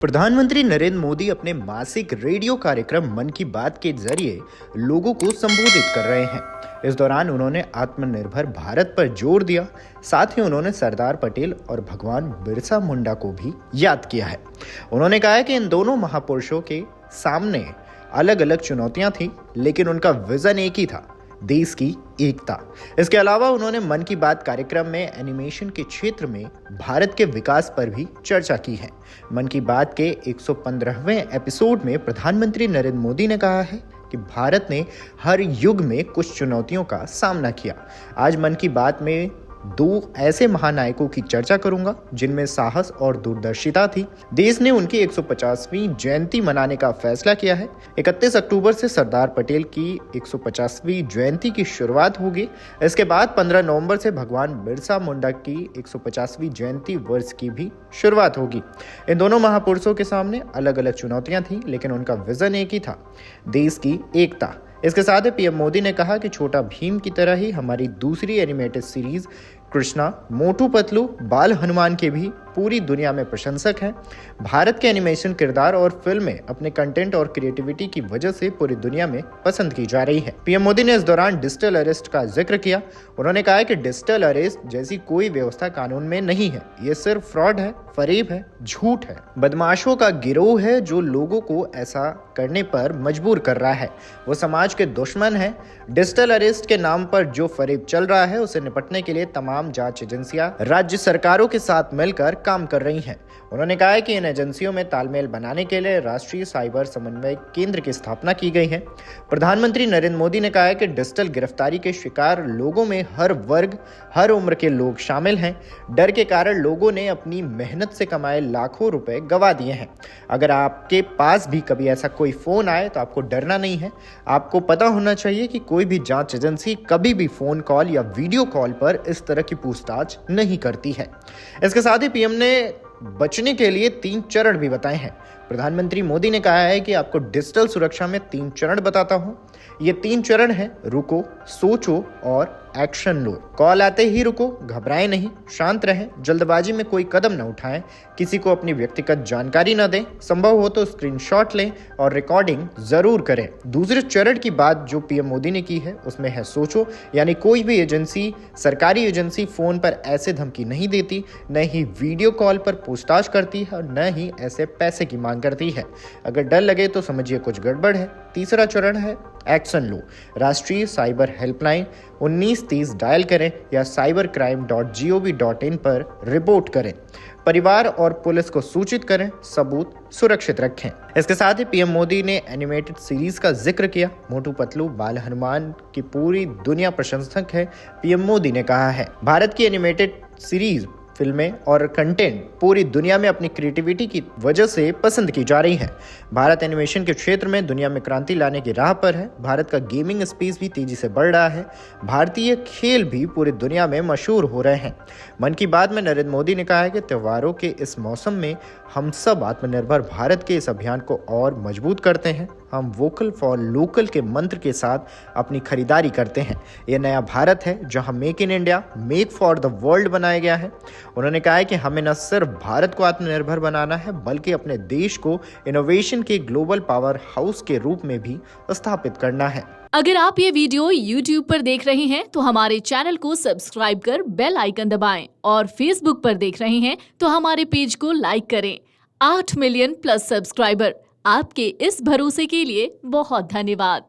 प्रधानमंत्री नरेंद्र मोदी अपने मासिक रेडियो कार्यक्रम मन की बात के जरिए लोगों को संबोधित कर रहे हैं। इस दौरान उन्होंने आत्मनिर्भर भारत पर जोर दिया। साथ ही उन्होंने सरदार पटेल और भगवान बिरसा मुंडा को भी याद किया है। उन्होंने कहा है कि इन दोनों महापुरुषों के सामने अलग अलग चुनौतियां थी, लेकिन उनका विजन एक ही था, देश की एकता। इसके अलावा उन्होंने मन की बात कार्यक्रम में एनिमेशन के क्षेत्र में भारत के विकास पर भी चर्चा की है। मन की बात के 115वें एपिसोड में प्रधानमंत्री नरेंद्र मोदी ने कहा है कि भारत ने हर युग में कुछ चुनौतियों का सामना किया। आज मन की बात में दो ऐसे महानायकों की चर्चा करूंगा जिनमें साहस और दूरदर्शिता थी। देश ने उनकी 150वीं जयंती मनाने का फैसला किया है। 31 अक्टूबर से सरदार पटेल की 150वीं जयंती की शुरुआत होगी। इसके बाद 15 नवंबर से भगवान बिरसा मुंडा की 150वीं जयंती वर्ष की भी शुरुआत होगी। इन दोनों महापुरुषों के सामने अलग अलग चुनौतियां थी, लेकिन उनका विजन एक ही था, देश की एकता। इसके साथ ही पीएम मोदी ने कहा कि छोटा भीम की तरह ही हमारी दूसरी एनिमेटेड सीरीज कृष्णा, मोटू पतलू, बाल हनुमान के भी पूरी दुनिया में प्रशंसक हैं। भारत के एनिमेशन किरदार और फिल्में अपने कंटेंट और क्रिएटिविटी की वजह से पूरी दुनिया में पसंद की जा रही है। पीएम मोदी ने इस दौरान डिजिटल अरेस्ट का जिक्र किया। उन्होंने कहा कि डिजिटल अरेस्ट जैसी कोई व्यवस्था कानून में नहीं है। ये सिर्फ फ्रॉड है, फरेब है, झूठ है, बदमाशों का गिरोह है जो लोगों को ऐसा करने पर मजबूर कर रहा है। वो समाज के दुश्मन है। डिजिटल अरेस्ट के नाम पर जो फरेब चल रहा है, उसे निपटने के लिए तमाम जांच एजेंसियां राज्य सरकारों के साथ मिलकर काम कर रही हैं। उन्होंने कहा है कि इन एजेंसियों में तालमेल बनाने के लिए राष्ट्रीय साइबर समन्वय केंद्र की स्थापना की गई है। प्रधानमंत्री नरेंद्र मोदी ने कहा है कि डिजिटल गिरफ्तारी के शिकार लोगों में हर वर्ग, हर उम्र के लोग शामिल हैं। डर के कारण लोगों ने अपनी मेहनत से कमाए लाखों रुपए गंवा दिए हैं। अगर आपके पास भी कभी ऐसा कोई फोन आए तो आपको डरना नहीं है। आपको पता होना चाहिए कि कोई भी जांच एजेंसी कभी भी फोन कॉल या वीडियो कॉल पर इस तरह की पूछताछ नहीं करती है। इसके साथ ही पीएम ने बचने के लिए 3 चरण भी बताए हैं। प्रधानमंत्री मोदी ने कहा है कि आपको डिजिटल सुरक्षा में 3 चरण बताता हूं। ये 3 चरण हैं: रुको, सोचो और एक्शन लो। कॉल आते ही रुको, घबराएं नहीं, शांत रहें, जल्दबाजी में कोई कदम न उठाएं, किसी को अपनी व्यक्तिगत जानकारी न दें, संभव हो तो स्क्रीनशॉट लें और रिकॉर्डिंग जरूर करें। दूसरे चरण की बात जो पीएम मोदी ने की है उसमें है सोचो, यानी कोई भी एजेंसी, सरकारी एजेंसी फोन पर ऐसे धमकी नहीं देती, न ही वीडियो कॉल पर पूछताछ करती है और न ही ऐसे पैसे की मांग करती है। अगर डर लगे तो समझिए कुछ गड़बड़ है। तीसरा चरण है एक्शन लो। राष्ट्रीय साइबर हेल्पलाइन 1930 डायल करें या cybercrime.gov.in पर रिपोर्ट करें। परिवार और पुलिस को सूचित करें, सबूत सुरक्षित रखें। इसके साथ ही पीएम मोदी ने एनिमेटेड सीरीज का जिक्र किया। मोटू पतलू, बाल हनुमान की पूरी दुनिया प्रशंसक है। पीएम मोदी ने कहा है, भारत की एनिमेटेड सीरीज, फिल्में और कंटेंट पूरी दुनिया में अपनी क्रिएटिविटी की वजह से पसंद की जा रही है। भारत एनिमेशन के क्षेत्र में दुनिया में क्रांति लाने की राह पर है। भारत का गेमिंग स्पेस भी तेजी से बढ़ रहा है। भारतीय खेल भी पूरी दुनिया में मशहूर हो रहे हैं। मन की बात में नरेंद्र मोदी ने कहा है कि त्योहारों के इस मौसम में हम सब आत्मनिर्भर भारत के इस अभियान को और मजबूत करते हैं। हम वोकल फॉर लोकल के मंत्र के साथ अपनी खरीदारी करते हैं। यह नया भारत है जहां make in India, make for the world बनाया गया है। उन्होंने कहा है कि हमें न सिर्फ भारत को आत्मनिर्भर बनाना है, बल्कि अपने देश को इनोवेशन के ग्लोबल पावर हाउस के रूप में भी स्थापित करना है। अगर आप ये वीडियो YouTube पर देख रहे हैं तो हमारे चैनल को सब्सक्राइब कर बेल आइकन दबाएं और Facebook पर देख रहे हैं तो हमारे पेज को लाइक करें। 8 मिलियन प्लस सब्सक्राइबर, आपके इस भरोसे के लिए बहुत धन्यवाद।